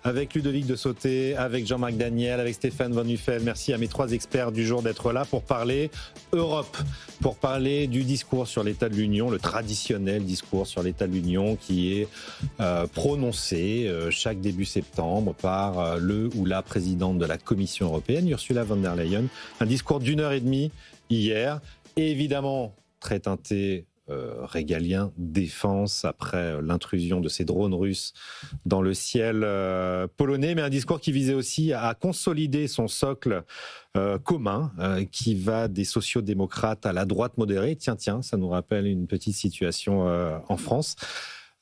avec Ludovic de Sauté, avec Jean-Marc Daniel, avec Stéphane Van Nuffel. Merci à mes 3 experts du jour d'être là pour parler Europe, pour parler du discours sur l'état de l'Union, le traditionnel discours sur l'état de l'Union qui est prononcé chaque début septembre par le ou la présidente de la Commission européenne, Ursula von der Leyen. Un discours d'1h30 hier, et évidemment très teinté régalien, défense après l'intrusion de ces drones russes dans le ciel polonais, mais un discours qui visait aussi à consolider son socle commun, qui va des sociodémocrates à la droite modérée. Tiens, ça nous rappelle une petite situation en France.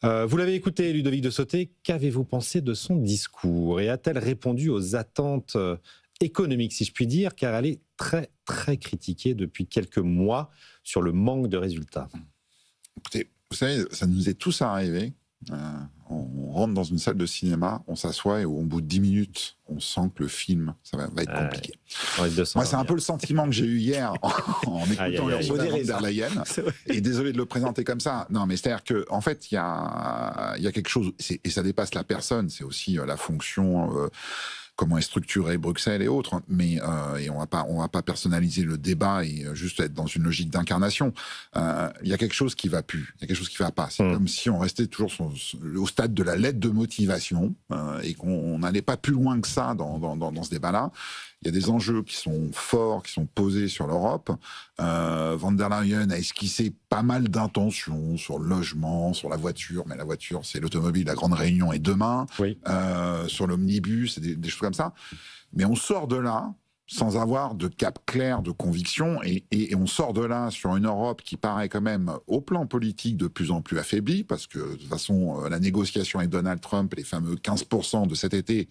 Vous l'avez écouté, Ludovic de Sauté, qu'avez-vous pensé de son discours et a-t-elle répondu aux attentes économique, si je puis dire, car elle est très, très critiquée depuis quelques mois sur le manque de résultats. Écoutez, vous savez, ça nous est tous arrivé. On rentre dans une salle de cinéma, on s'assoit et au bout de 10 minutes, on sent que le film, ça va être compliqué. Moi, c'est un peu le sentiment que j'ai eu hier en écoutant Ursula von der Leyen. Et désolé de le présenter comme ça. Non, mais c'est-à-dire qu'en fait, il y a quelque chose, et ça dépasse la personne, c'est aussi la fonction... comment est structuré Bruxelles et autres, mais et on va pas personnaliser le débat et juste être dans une logique d'incarnation. Il y a quelque chose qui va plus, il y a quelque chose qui va pas. C'est comme si on restait toujours au stade de la lettre de motivation et qu'on n'allait pas plus loin que ça dans ce débat-là. Il y a des enjeux qui sont forts, qui sont posés sur l'Europe. Von der Leyen a esquissé pas mal d'intentions sur le logement, sur la voiture, mais la voiture, c'est l'automobile, la grande réunion est demain. Oui. Sur l'omnibus, des choses comme ça. Mais on sort de là sans avoir de cap clair, de conviction, et on sort de là sur une Europe qui paraît quand même, au plan politique, de plus en plus affaiblie, parce que de toute façon, la négociation avec Donald Trump, les fameux 15% de cet été,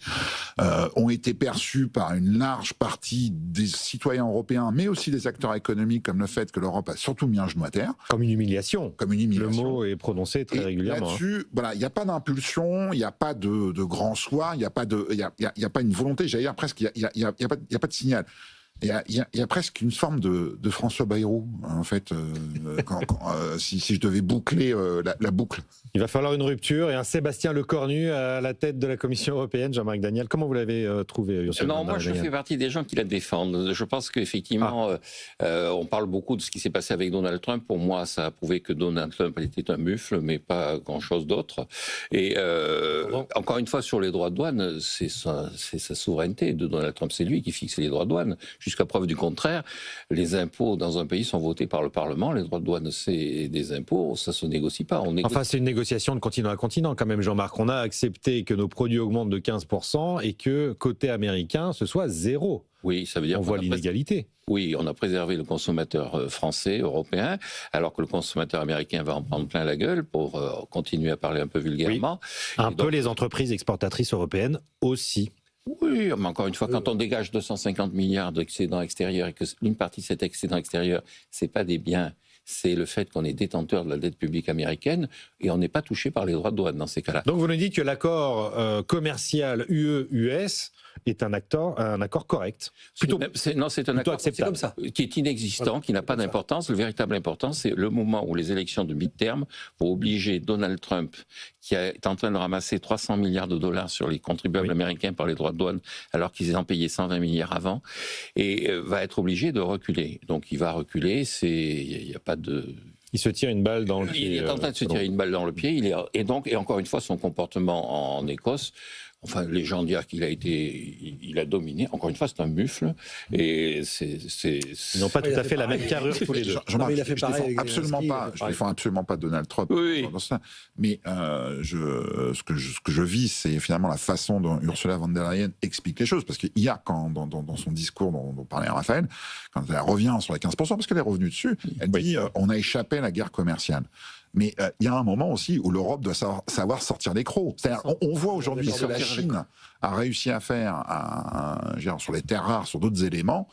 ont été perçus par une large partie des citoyens européens, mais aussi des acteurs économiques, comme le fait que l'Europe a surtout mis un genou à terre. Comme une humiliation. Comme une humiliation. Le mot est prononcé très régulièrement. Là-dessus, voilà, il n'y a pas d'impulsion, il n'y a pas de grand soi, il n'y a pas une volonté, j'allais dire presque, il n'y a pas de signal. Il y a presque une forme de François Bayrou, en fait, si je devais boucler la boucle. Il va falloir une rupture et un Sébastien Lecornu à la tête de la Commission européenne. Jean-Marc Daniel, comment vous l'avez trouvé, Ursula von der Leyen ? Non, moi je fais partie des gens qui la défendent. Je pense qu'effectivement, on parle beaucoup de ce qui s'est passé avec Donald Trump. Pour moi, ça a prouvé que Donald Trump était un mufle, mais pas grand-chose d'autre. Et encore une fois, sur les droits de douane, c'est sa souveraineté de Donald Trump. C'est lui qui fixe les droits de douane. Jusqu'à preuve du contraire, les impôts dans un pays sont votés par le Parlement. Les droits de douane, c'est des impôts, ça se négocie pas. Enfin, c'est une négociation de continent à continent quand même, Jean-Marc. On a accepté que nos produits augmentent de 15% et que côté américain, ce soit 0. Oui, ça veut dire on voit l'inégalité. Oui, on a préservé le consommateur français, européen, alors que le consommateur américain va en prendre plein la gueule pour continuer à parler un peu vulgairement. Oui. Un peu les entreprises exportatrices européennes aussi. Oui, mais encore une fois, quand on dégage 250 milliards d'excédents extérieurs et que une partie de cet excédent extérieur, c'est pas des biens, c'est le fait qu'on est détenteur de la dette publique américaine et on n'est pas touché par les droits de douane dans ces cas-là. Donc vous nous dites que l'accord commercial UE-US est un accord correct. C'est un accord acceptable. Comme ça, qui est inexistant, qui n'a pas d'importance. Le véritable important, c'est le moment où les élections de mi-terme vont obliger Donald Trump, qui est en train de ramasser 300 milliards de dollars sur les contribuables américains par les droits de douane, alors qu'ils en payaient 120 milliards avant, et va être obligé de reculer. Donc il va reculer, il n'y a pas de... Il se tire une balle dans le pied. Il est en train de se tirer une balle dans le pied. Et encore une fois, son comportement en Écosse, enfin, les gens disent il a dominé. Encore une fois, c'est un mufle. Et Ils n'ont pas tout à fait la même carrure tous les deux. Je défends absolument pas Donald Trump. Oui. Mais ce que je vis, c'est finalement la façon dont Ursula von der Leyen explique les choses. Parce qu'il y a, dans son discours dont parlait Raphaël, quand elle revient sur les 15%, parce qu'elle est revenue dessus, elle dit on a échappé à la guerre commerciale. Mais il y a un moment aussi où l'Europe doit savoir sortir des crocs. C'est-à-dire, on voit aujourd'hui ce que la Chine a réussi à faire sur les terres rares, sur d'autres éléments.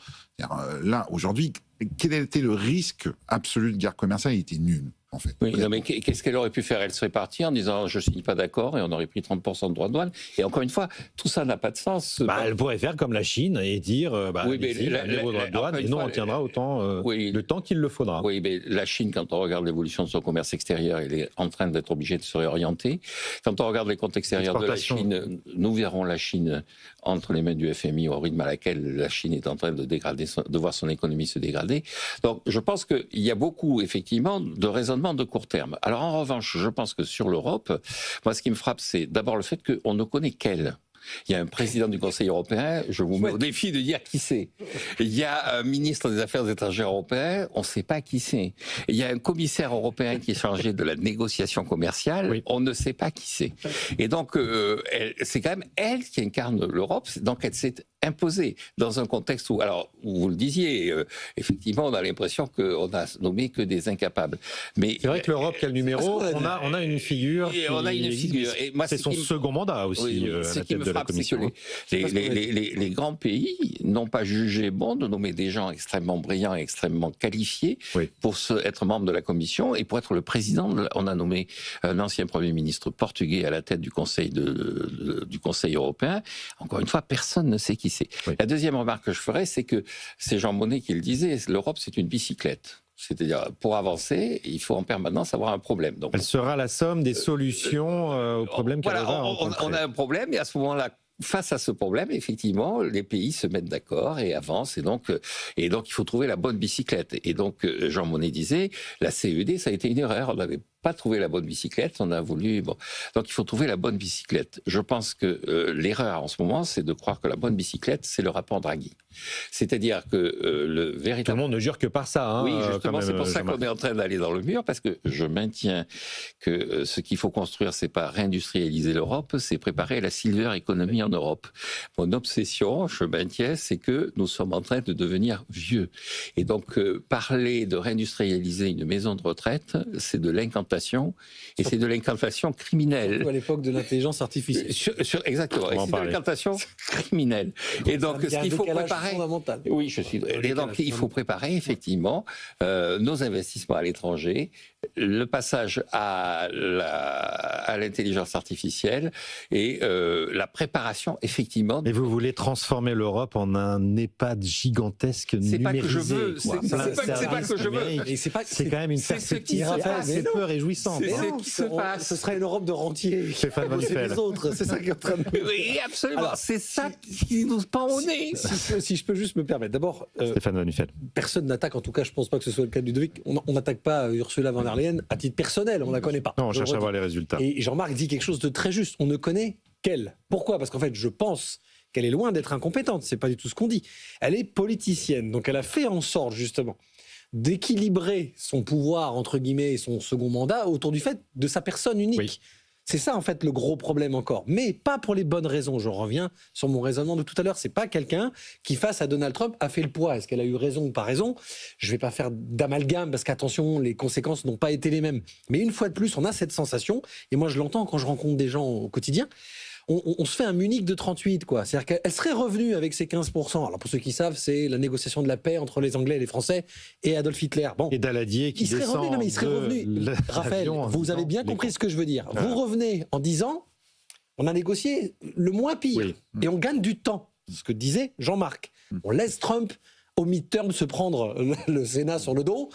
Là, aujourd'hui, quel était le risque absolu de guerre commerciale? Il était nul. En fait. Oui, non, mais qu'est-ce qu'elle aurait pu faire? Elle serait partie en disant je ne signe pas d'accord et on aurait pris 30% de droits de douane. Et encore une fois, tout ça n'a pas de sens. Elle pourrait faire comme la Chine et dire oui, mais vos droits de douane et nous on tiendra autant le temps qu'il le faudra. Oui, mais la Chine, quand on regarde l'évolution de son commerce extérieur, elle est en train d'être obligée de se réorienter. Quand on regarde les comptes extérieurs de la Chine, nous verrons la Chine entre les mains du FMI au rythme à laquelle la Chine est en train de dégrader, de voir son économie se dégrader. Donc je pense qu'il y a beaucoup, effectivement, de raisonnements de court terme. Alors en revanche, je pense que sur l'Europe, moi ce qui me frappe, c'est d'abord le fait qu'on ne connaît qu'elle. Il y a un président du Conseil européen, je vous mets au défi de dire qui c'est. Il y a un ministre des Affaires étrangères européen, on ne sait pas qui c'est. Il y a un commissaire européen qui est chargé de la négociation commerciale, on ne sait pas qui c'est. Et donc, c'est quand même elle qui incarne l'Europe, donc elle s'est imposée dans un contexte où, alors, vous le disiez, effectivement, on a l'impression qu'on n'a nommé que des incapables. Mais c'est vrai que l'Europe, quel numéro, on a une figure. Et on a une figure. Et moi, c'est son second mandat aussi. Ce qui me frappe, c'est que les grands pays n'ont pas jugé bon de nommer des gens extrêmement brillants et extrêmement qualifiés pour être membre de la Commission et pour être le président. On a nommé un ancien Premier ministre portugais à la tête du Conseil européen. Encore une fois, personne ne sait qui c'est. La deuxième remarque que je ferai, c'est que c'est Jean Monnet qui le disait, l'Europe c'est une bicyclette. C'est-à-dire, pour avancer, il faut en permanence avoir un problème. Donc, elle sera la somme des solutions aux problèmes qu'elle va rencontrer. On a un problème et à ce moment-là, face à ce problème, effectivement, les pays se mettent d'accord et avancent. Et donc, il faut trouver la bonne bicyclette. Et donc, Jean Monnet disait, la CED, ça a été une erreur. On n'avait pas trouvé la bonne bicyclette, on a voulu... Bon. Donc il faut trouver la bonne bicyclette. Je pense que l'erreur en ce moment, c'est de croire que la bonne bicyclette, c'est le rapport Draghi. C'est-à-dire que le véritable... Tout le monde ne jure que par ça. Hein, oui, justement, c'est pour ça qu'on est en train d'aller dans le mur, parce que je maintiens que ce qu'il faut construire, c'est pas réindustrialiser l'Europe, c'est préparer la silver economy en Europe. Mon obsession, je maintiens, c'est que nous sommes en train de devenir vieux. Et donc, parler de réindustrialiser une maison de retraite, c'est de l'incantation. Et c'est de l'incantation criminelle. Surtout à l'époque de l'intelligence artificielle. Exactement. Et c'est de l'incantation criminelle. Et donc, ce qu'il faut préparer. Oui, je suis. Et donc, il faut préparer effectivement nos investissements à l'étranger, le passage à l'intelligence artificielle et la préparation effectivement. Et vous voulez transformer l'Europe en un EHPAD gigantesque numérisé. C'est pas que je veux. C'est pas que je veux. C'est quand même une perspective assez peu réjouissante. C'est ce qui se passe. Ce serait une Europe de rentiers. Stéphane Van Nuffel. Les autres, c'est ça qui est en train de... Oui, absolument. C'est ça qui nous pend au nez. Si je peux juste me permettre. D'abord, Stéphane Van Nuffel. Personne n'attaque, en tout cas, je ne pense pas que ce soit le cas de Ludovic. On n'attaque pas Ursula von der Leyen à titre personnel, on ne la connaît pas. Non, on cherche à voir les résultats. Et Jean-Marc dit quelque chose de très juste. On ne connaît qu'elle. Pourquoi ? Parce qu'en fait, je pense qu'elle est loin d'être incompétente. C'est pas du tout ce qu'on dit. Elle est politicienne. Donc elle a fait en sorte, justement, d'équilibrer son pouvoir, entre guillemets, et son second mandat autour du fait de sa personne unique. Oui. C'est ça, en fait, le gros problème encore. Mais pas pour les bonnes raisons. Je reviens sur mon raisonnement de tout à l'heure. C'est pas quelqu'un qui, face à Donald Trump, a fait le poids. Est-ce qu'elle a eu raison ou pas raison ? Je vais pas faire d'amalgame parce qu'attention, les conséquences n'ont pas été les mêmes. Mais une fois de plus, on a cette sensation, et moi je l'entends quand je rencontre des gens au quotidien, on se fait un Munich de 38, quoi. C'est-à-dire qu'elle serait revenue avec ses 15%. Alors pour ceux qui savent, c'est la négociation de la paix entre les Anglais et les Français et Adolf Hitler. Bon. Et Daladier qui descend. Non, mais il serait revenu. Raphaël, vous avez bien compris ce que je veux dire. Vous revenez en disant, on a négocié le moins pire et on gagne du temps. Ce que disait Jean-Marc. On laisse Trump au midterm se prendre le Sénat sur le dos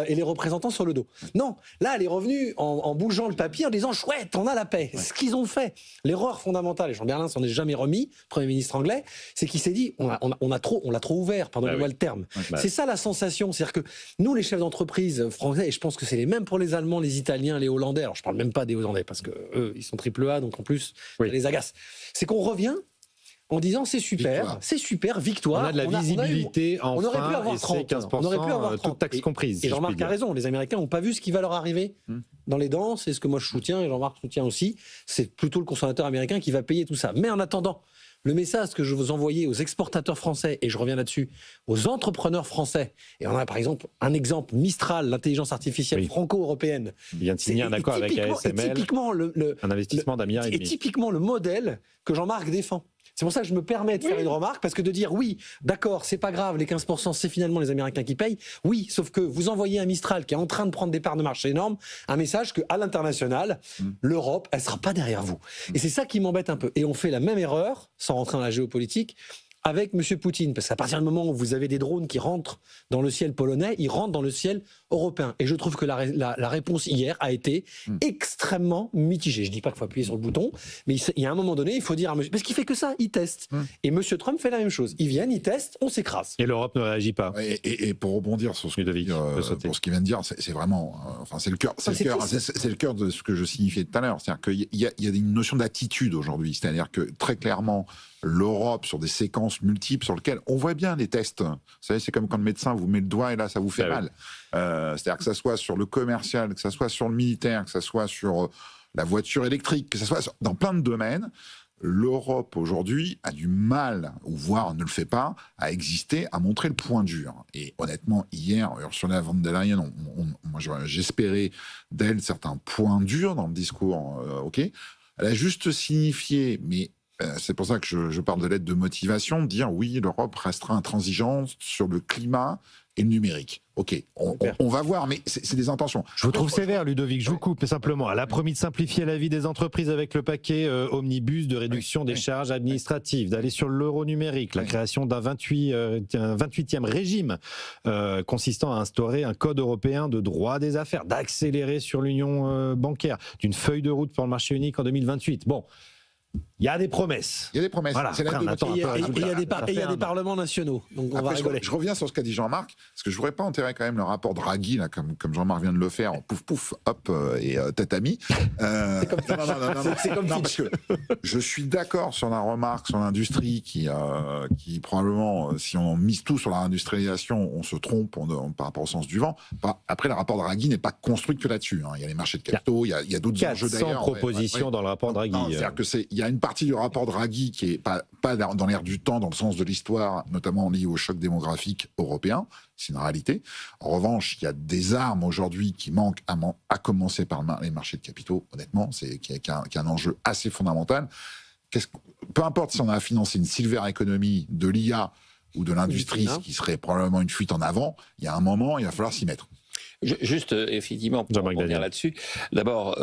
et les représentants sur le dos. Non, là, elle est revenue en bougeant le papier, en disant « chouette, on a la paix ». Ce qu'ils ont fait, l'erreur fondamentale, et Jean Berlin s'en est jamais remis, Premier ministre anglais, c'est qu'il s'est dit « on l'a trop ouvert, pardonnez-moi le terme ». C'est ça la sensation, c'est-à-dire que nous, les chefs d'entreprise français, et je pense que c'est les mêmes pour les Allemands, les Italiens, les Hollandais, alors je parle même pas des Hollandais, parce qu'eux, ils sont triple A, donc en plus, ça les agace. C'est qu'on revient en disant c'est super, victoire. On a de la visibilité en frein, on aurait pu avoir 30, 15%, toute taxe comprise. Et Jean-Marc a raison, les Américains n'ont pas vu ce qui va leur arriver dans les dents, c'est ce que moi je soutiens, et Jean-Marc soutient aussi, c'est plutôt le consommateur américain qui va payer tout ça. Mais en attendant, le message que je vous envoyais aux exportateurs français, et je reviens là-dessus, aux entrepreneurs français, et on a par exemple un exemple, Mistral, l'intelligence artificielle franco-européenne. Il vient de signer un accord avec ASML, un investissement d'1,5 milliard. Et typiquement le modèle que Jean-Marc défend. C'est pour ça que je me permets de faire une remarque, parce que de dire oui, d'accord, c'est pas grave, les 15%, c'est finalement les Américains qui payent. Oui, sauf que vous envoyez un Mistral qui est en train de prendre des parts de marché énormes, un message qu'à l'international, l'Europe, elle sera pas derrière vous. Et c'est ça qui m'embête un peu. Et on fait la même erreur, sans rentrer dans la géopolitique, avec M. Poutine. Parce qu'à partir du moment où vous avez des drones qui rentrent dans le ciel polonais, ils rentrent dans le ciel européen. Et je trouve que la réponse hier a été extrêmement mitigée. Je ne dis pas qu'il faut appuyer sur le bouton, mais il y a un moment donné, il faut dire à monsieur... Parce qu'il fait que ça, il teste. Et M. Trump fait la même chose. Ils viennent, ils testent, on s'écrase. Et l'Europe ne réagit pas. Et pour rebondir sur ce qu'il vient de dire, c'est vraiment... Enfin, c'est le cœur de ce que je signifiais tout à l'heure. C'est-à-dire qu'il y a une notion d'attitude aujourd'hui. C'est-à-dire que très clairement, l'Europe, sur des séquences multiples sur lesquelles on voit bien les tests. Vous savez, c'est comme quand le médecin vous met le doigt et là, ça vous fait mal. C'est-à-dire que ça soit sur le commercial, que ça soit sur le militaire, que ça soit sur la voiture électrique, que ça soit dans plein de domaines, l'Europe aujourd'hui a du mal, ou voire ne le fait pas, à exister, à montrer le point dur. Et honnêtement, hier, Ursula von der Leyen, moi j'espérais d'elle certains points durs dans le discours. Elle a juste signifié, mais c'est pour ça que je parle de l'aide de motivation, de dire oui, l'Europe restera intransigeante sur le climat et le numérique. Ok, on va voir, mais c'est des intentions. Je vous trouve sévère, Ludovic, je vous coupe, mais simplement. Elle a promis de simplifier la vie des entreprises avec le paquet Omnibus, de réduction des charges administratives, d'aller sur l'euro numérique, la création d'un 28e régime consistant à instaurer un code européen de droit des affaires, d'accélérer sur l'union bancaire, d'une feuille de route pour le marché unique en 2028. Bon. Il y a des promesses. Il y a des promesses. Voilà. C'est il y a des parlements nationaux. Donc on va rigoler. Je reviens sur ce qu'a dit Jean-Marc, parce que je ne voudrais pas enterrer quand même le rapport Draghi, là, comme Jean-Marc vient de le faire, en pouf pouf, hop, et tatami. C'est comme non, parce que je suis d'accord sur la remarque sur l'industrie qui probablement, si on mise tout sur la réindustrialisation, on se trompe par rapport au sens du vent. Après, le rapport Draghi n'est pas construit que là-dessus. Il y a les marchés de capitaux, il y a d'autres enjeux d'ailleurs. 400 propositions dans le rapport Draghi. C'est-à-dire qu'il y a une partie du rapport Draghi qui n'est pas dans l'air du temps, dans le sens de l'histoire, notamment liée au choc démographique européen. C'est une réalité. En revanche, il y a des armes aujourd'hui qui manquent, à commencer par les marchés de capitaux, honnêtement, qui est un enjeu assez fondamental. Peu importe si on a financé une silver economy de l'IA ou de l'industrie, ce qui serait probablement une fuite en avant, il y a un moment, il va falloir s'y mettre. Juste, effectivement, pour revenir là-dessus, d'abord,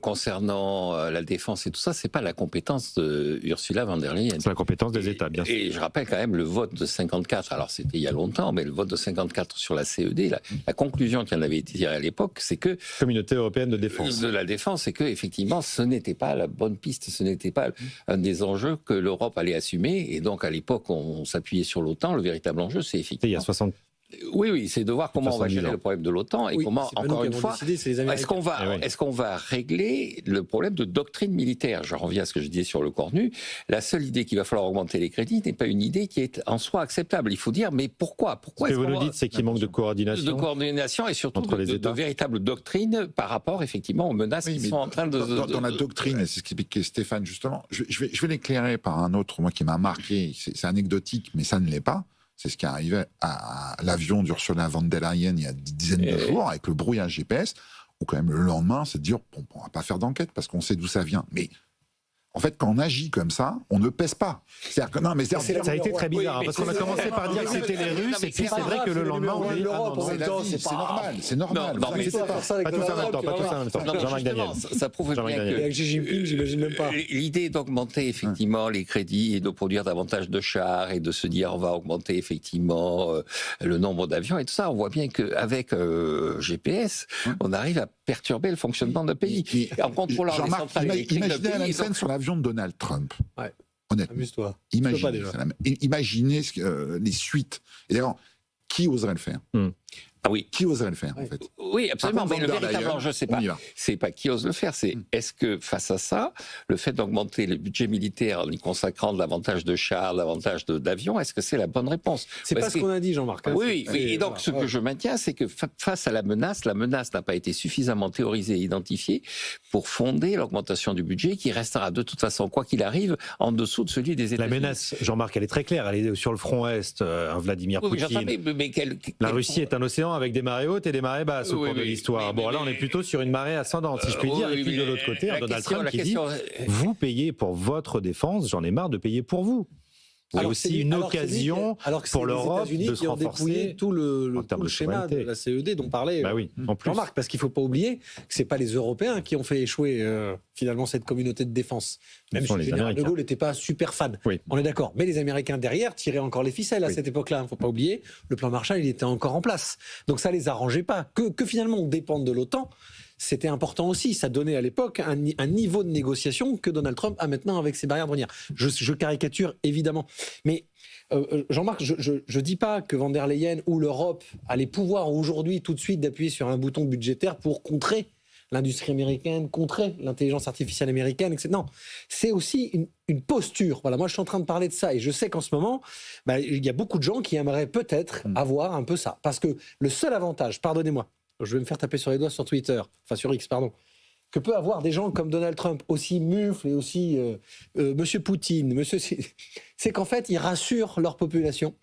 concernant la défense et tout ça, c'est pas la compétence de Ursula von der Leyen. C'est la compétence des États, bien sûr. Et je rappelle quand même le vote de 54, alors c'était il y a longtemps, mais le vote de 54 sur la CED, la conclusion qui en avait été tirée à l'époque, c'est que... Communauté européenne de défense. De la défense, c'est que effectivement, ce n'était pas la bonne piste, ce n'était pas un des enjeux que l'Europe allait assumer, et donc à l'époque, on s'appuyait sur l'OTAN, le véritable enjeu, c'est effectivement... Il y a 60... Oui, c'est de voir comment on va gérer le problème de l'OTAN et comment, encore une fois, est-ce qu'on va régler le problème de doctrine militaire. Je reviens à ce que je disais sur le Cornu. La seule idée qu'il va falloir augmenter les crédits n'est pas une idée qui est en soi acceptable. Il faut dire, mais pourquoi Ce que vous nous dites, c'est qu'il manque de coordination. De coordination et surtout de véritable doctrine par rapport, effectivement, aux menaces qui sont en train de... Dans la doctrine, et c'est ce qu'expliquait Stéphane, justement, je vais l'éclairer par un autre, moi, qui m'a marqué. C'est anecdotique, mais ça ne l'est pas. C'est ce qui arrivait à l'avion d'Ursula von der Leyen il y a des dizaines de jours, avec le brouillage GPS, où quand même le lendemain, c'est de dire, bon, on ne va pas faire d'enquête parce qu'on sait d'où ça vient. Mais en fait, quand on agit comme ça, on ne pèse pas. C'est-à-dire que non, mais ça a été très bizarre, parce qu'on a commencé par dire que c'était les Russes, et puis c'est vrai que le lendemain, on dit c'est normal. Pas tous en même temps. Jean-Marc Daniel. Ça prouve bien que Xi Jinping, j'imagine même pas. L'idée d'augmenter effectivement les crédits et de produire davantage de chars et de se dire on va augmenter effectivement le nombre d'avions et tout ça, on voit bien qu'avec GPS, on arrive à perturber le fonctionnement d'un pays. En contrôlant les centrales électriques d'un pays. Imaginez la scène sur l'avion de Donald Trump. Ouais. Honnêtement. Amuse-toi. Imaginez les suites. Et d'ailleurs, qui oserait le faire ? Ah oui. Qui oserait le faire, en fait? Oui, absolument. Mais le véritable enjeu, c'est pas qui ose le faire, c'est est-ce que face à ça, le fait d'augmenter le budget militaire en y consacrant davantage de chars, davantage d'avions, est-ce que c'est la bonne réponse? C'est pas ce qu'on a dit, Jean-Marc. Oui. Et donc, ce que je maintiens, c'est que face à la menace n'a pas été suffisamment théorisée et identifiée pour fonder l'augmentation du budget qui restera de toute façon, quoi qu'il arrive, en dessous de celui des États-Unis. La menace, Jean-Marc, elle est très claire. Elle est sur le front Est, Vladimir Poutine. La Russie est un océan avec des marées hautes et des marées basses au cours de l'histoire. Bon, là, on est plutôt sur une marée ascendante, si je puis dire. Et puis de l'autre côté, Donald Trump qui dit vous payez pour votre défense, j'en ai marre de payer pour vous. C'est aussi une occasion pour l'Europe de se renforcer tout le schéma de la CED dont parlait Jean-Marc, parce qu'il ne faut pas oublier que ce n'est pas les Européens qui ont fait échouer finalement cette communauté de défense. Même si le général de Gaulle n'était pas super fan. Oui. On est d'accord. Mais les Américains derrière tiraient encore les ficelles à cette époque-là. Il ne faut pas oublier, le plan Marshall, il était encore en place. Donc ça ne les arrangeait pas. Que finalement on dépende de l'OTAN, c'était important aussi. Ça donnait à l'époque un niveau de négociation que Donald Trump a maintenant avec ses barrières douanières. Je caricature évidemment. Mais Jean-Marc, je ne dis pas que von der Leyen ou l'Europe a les pouvoirs aujourd'hui tout de suite d'appuyer sur un bouton budgétaire pour contrer l'industrie américaine, contrer l'intelligence artificielle américaine, etc. Non, c'est aussi une posture. Voilà, moi je suis en train de parler de ça et je sais qu'en ce moment, il y a beaucoup de gens qui aimeraient peut-être avoir un peu ça. Parce que le seul avantage, pardonnez-moi, je vais me faire taper sur les doigts sur Twitter, enfin sur X, pardon, que peut avoir des gens comme Donald Trump, aussi mufles et aussi Monsieur Poutine, c'est qu'en fait, ils rassurent leur population.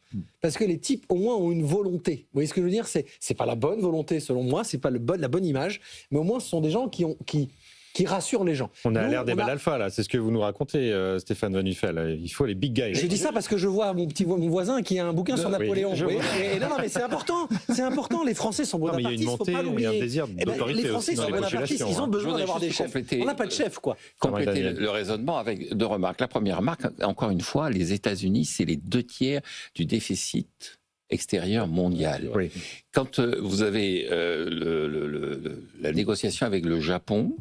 Parce que les types, au moins, ont une volonté. Vous voyez ce que je veux dire ? C'est pas la bonne volonté, selon moi, c'est pas la bonne image, mais au moins, ce sont des gens qui rassurent les gens. On a l'air des belles alphas, là. C'est ce que vous nous racontez, Stéphane Van Nuffel. Il faut les big guys. Je dis ça parce que je vois mon voisin qui a un bouquin sur Napoléon. Non, mais c'est important. C'est important. Les Français sont bonapartistes. Il y a une montée, il y a un désir d'autorité. Les Français sont bonapartistes. Ils ont besoin d'avoir des chefs. On n'a pas de chef, quoi. Compléter le raisonnement avec deux remarques. La première remarque, encore une fois, les États-Unis, c'est les 2/3 du déficit extérieur mondial. Oui. Quand vous avez la négociation avec le Japon,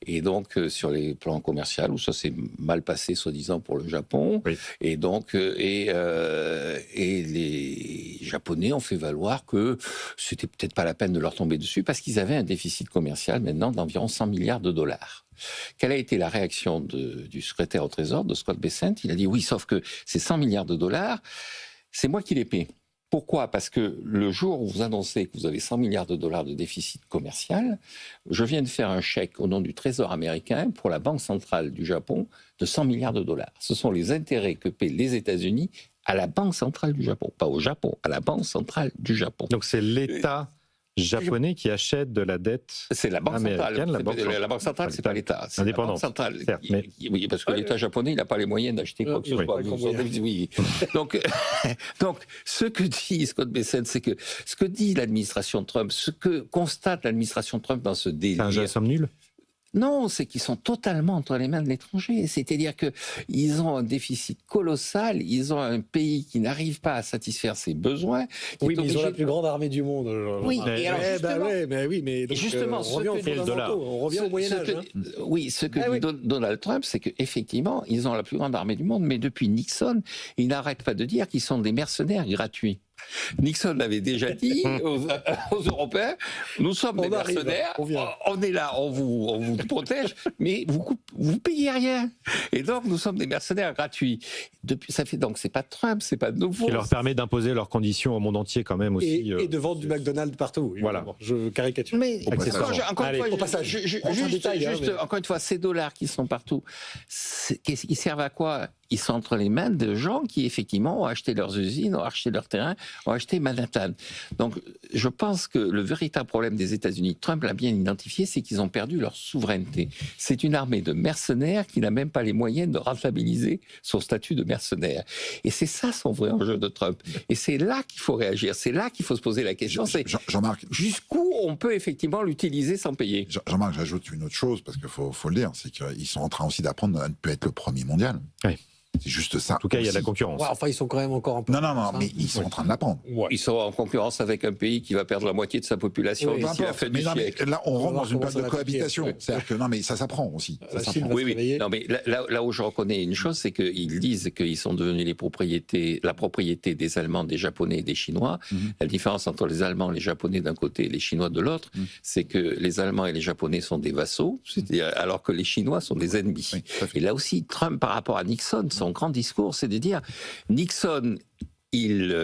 et donc sur les plans commerciaux, où ça s'est mal passé, soi-disant, pour le Japon, et donc et les Japonais ont fait valoir que c'était peut-être pas la peine de leur tomber dessus, parce qu'ils avaient un déficit commercial maintenant d'environ 100 milliards de dollars. Quelle a été la réaction du secrétaire au Trésor, de Scott Bessent ? Il a dit oui, sauf que ces 100 milliards de dollars, c'est moi qui les paie. Pourquoi ? Parce que le jour où vous annoncez que vous avez 100 milliards de dollars de déficit commercial, je viens de faire un chèque au nom du Trésor américain pour la Banque centrale du Japon de 100 milliards de dollars. Ce sont les intérêts que paient les États-Unis à la Banque centrale du Japon. Pas au Japon, à la Banque centrale du Japon. Donc c'est l'État japonais qui achète de la dette c'est la banque centrale. La banque centrale, c'est pas l'État. C'est indépendant. Certes, mais... Oui, parce que l'État japonais, il n'a pas les moyens d'acheter quoi que ce soit. Oui. Donc, ce que dit Scott Bessent, c'est que ce que dit l'administration Trump, ce que constate l'administration Trump dans ce délire. C'est un jeu à somme nulle ? Non, c'est qu'ils sont totalement entre les mains de l'étranger. C'est-à-dire qu'ils ont un déficit colossal, ils ont un pays qui n'arrive pas à satisfaire ses besoins. Oui, mais ils ont la plus grande armée du monde. Oui, et alors justement, on revient au Moyen-Âge. Oui, ce que dit Donald Trump, c'est qu'effectivement, ils ont la plus grande armée du monde, mais depuis Nixon, ils n'arrêtent pas de dire qu'ils sont des mercenaires gratuits. Nixon l'avait déjà dit aux Européens, nous sommes des mercenaires, on est là, on vous protège, mais vous payez rien. Et donc nous sommes des mercenaires gratuits. Ça fait donc, c'est pas Trump, c'est pas nouveau. Qui leur permet d'imposer leurs conditions au monde entier quand même aussi. Et de vendre du McDonald's partout. Voilà. Je caricature. Mais encore une fois, ces dollars qui sont partout, ils servent à quoi ? Ils sont entre les mains de gens qui, effectivement, ont acheté leurs usines, ont acheté leurs terrains, ont acheté Manhattan. Donc, je pense que le véritable problème des États-Unis, Trump l'a bien identifié, c'est qu'ils ont perdu leur souveraineté. C'est une armée de mercenaires qui n'a même pas les moyens de rentabiliser son statut de mercenaire. Et c'est ça son vrai enjeu de Trump. Et c'est là qu'il faut réagir. C'est là qu'il faut se poser la question. Jean-Marc, jusqu'où on peut effectivement l'utiliser sans payer. Jean-Marc, j'ajoute une autre chose, parce qu'il faut le dire, c'est qu'ils sont en train aussi d'apprendre à ne plus être le premier mondial. Oui. C'est juste ça. En tout cas, il y a de la concurrence. Ouais, enfin, ils sont quand même encore un peu... Non, mais ils sont en train de la prendre. Ouais. Ils sont en concurrence avec un pays qui va perdre la moitié de sa population d'ici la fin du siècle. Mais là, on rentre dans une période de cohabitation. C'est-à-dire que, non, mais ça s'apprend aussi. Oui. Non, mais là où je reconnais une chose, c'est qu'ils disent qu'ils sont devenus la propriété des Allemands, des Japonais et des Chinois. La différence entre les Allemands, les Japonais d'un côté et les Chinois de l'autre, c'est que les Allemands et les Japonais sont des vassaux, alors que les Chinois sont des ennemis. Oui, et là aussi, Trump, par rapport à Nixon, son grand discours, c'est de dire Nixon, il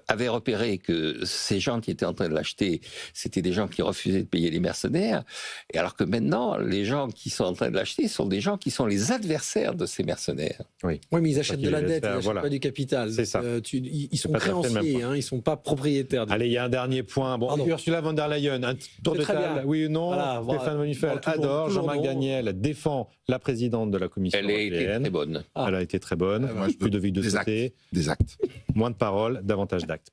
avait repéré que ces gens qui étaient en train de l'acheter, c'était des gens qui refusaient de payer les mercenaires, et alors que maintenant, les gens qui sont en train de l'acheter sont des gens qui sont les adversaires de ces mercenaires. Oui, mais ils achètent de la dette, ils n'achètent pas du capital. C'est ça. Ils sont créanciers, ils ne sont pas propriétaires. Allez, il y a un dernier point. Bon, Ursula von der Leyen, un tour de table, oui ou non. Stéphane Von Nuffel adore. Jean-Marc Daniel défend la présidente de la Commission européenne. Elle a été très bonne. Elle a été très bonne. Plus de vie de sauter. Des actes. Moins de paroles, davantage d'actes.